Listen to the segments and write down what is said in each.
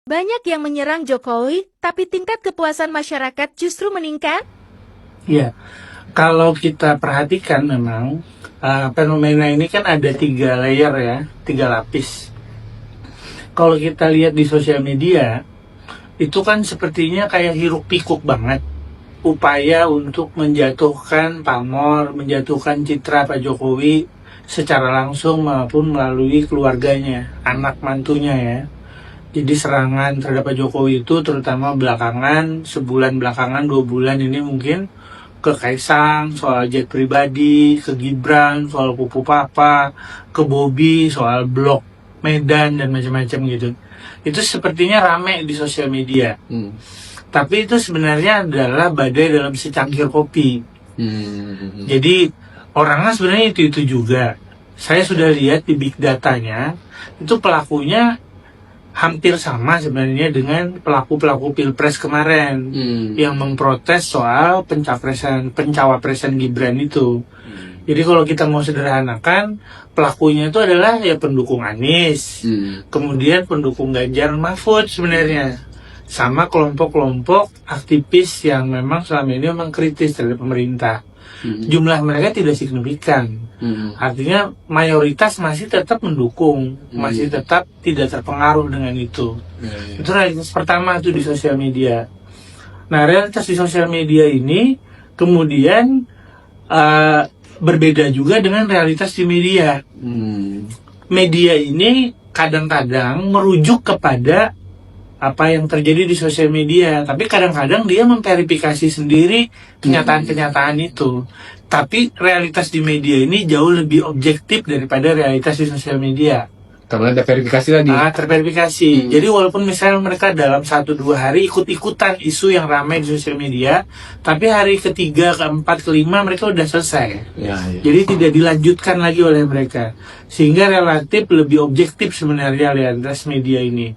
Banyak yang menyerang Jokowi, tapi tingkat kepuasan masyarakat justru meningkat? Ya, kalau kita perhatikan memang fenomena ini kan ada 3 layer ya, 3 lapis. Kalau kita lihat di sosial media, itu kan sepertinya kayak hiruk pikuk banget. Upaya untuk menjatuhkan pamor, menjatuhkan citra Pak Jokowi secara langsung maupun melalui keluarganya, anak mantunya ya. Jadi serangan terhadap Pak Jokowi itu terutama belakangan, sebulan belakangan, 2 bulan ini mungkin ke Kaisang soal jet pribadi, ke Gibran soal pupu papa, ke Bobi soal blok Medan dan macam-macam gitu. Itu sepertinya rame di sosial media. Tapi itu sebenarnya adalah badai dalam secangkir kopi. Jadi orangnya sebenarnya itu juga. Saya sudah lihat di big datanya, itu pelakunya hampir sama sebenarnya dengan pelaku-pelaku pilpres kemarin yang memprotes soal pencawapresan Gibran itu. Jadi kalau kita mau sederhanakan, pelakunya itu adalah ya pendukung Anies, kemudian pendukung Ganjar Mahfud sebenarnya, sama kelompok-kelompok aktivis yang memang selama ini memang kritis terhadap pemerintah. Jumlah mereka tidak signifikan. Artinya mayoritas masih tetap mendukung, masih tetap tidak terpengaruh dengan itu. Itu realitas pertama tuh di sosial media. Nah, realitas di sosial media ini kemudian berbeda juga dengan realitas di media. Media ini kadang-kadang merujuk kepada apa yang terjadi di sosial media, tapi kadang-kadang dia memverifikasi sendiri kenyataan-kenyataan itu. Tapi realitas di media ini jauh lebih objektif daripada realitas di sosial media. Karena ada verifikasi tadi. Terverifikasi. Jadi walaupun misalnya mereka dalam 1-2 hari ikut-ikutan isu yang ramai di sosial media, tapi hari ketiga, keempat, kelima mereka udah selesai. Jadi tidak dilanjutkan lagi oleh mereka. Sehingga relatif lebih objektif sebenarnya realitas media ini.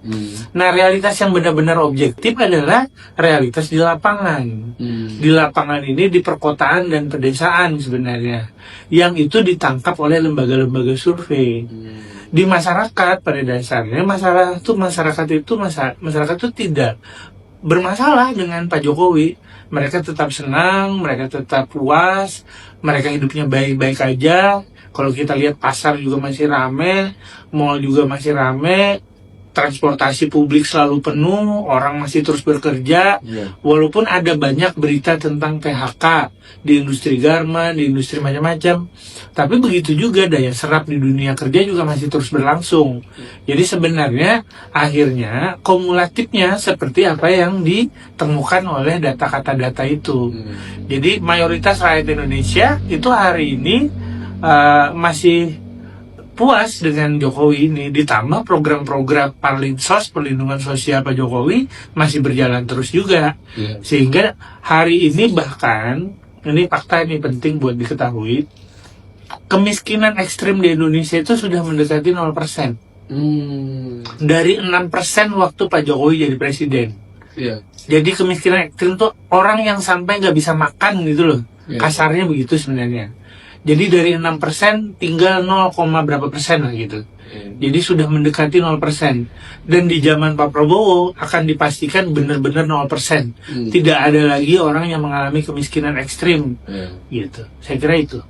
Nah, realitas yang benar-benar objektif adalah realitas di lapangan. Di lapangan ini, di perkotaan dan pedesaan sebenarnya. Yang itu ditangkap oleh lembaga-lembaga survei. Di masyarakat pada dasarnya masyarakat itu tidak bermasalah dengan Pak Jokowi. Mereka tetap senang, mereka tetap puas, mereka hidupnya baik-baik aja. Kalau kita lihat pasar juga masih rame, mall juga masih rame, transportasi publik selalu penuh, orang masih terus bekerja. Walaupun ada banyak berita tentang PHK di industri garmen, di industri macam-macam, tapi begitu juga daya serap di dunia kerja juga masih terus berlangsung. Jadi sebenarnya akhirnya kumulatifnya seperti apa yang ditemukan oleh data itu. Jadi mayoritas rakyat Indonesia itu hari ini masih puas dengan Jokowi ini, ditambah program-program Parlinsos, perlindungan sosial Pak Jokowi masih berjalan terus juga. Sehingga hari ini bahkan, ini fakta ini penting buat diketahui, kemiskinan ekstrim di Indonesia itu sudah mendekati 0%. Dari 6% waktu Pak Jokowi jadi presiden. Jadi kemiskinan ekstrim itu orang yang sampai nggak bisa makan gitu loh. Kasarnya begitu sebenarnya. Jadi dari 6% tinggal 0, berapa persen lah gitu. Jadi sudah mendekati 0%. Dan di zaman Pak Prabowo akan dipastikan benar-benar 0%. Tidak ada lagi orang yang mengalami kemiskinan ekstrim. Gitu. Saya kira itu.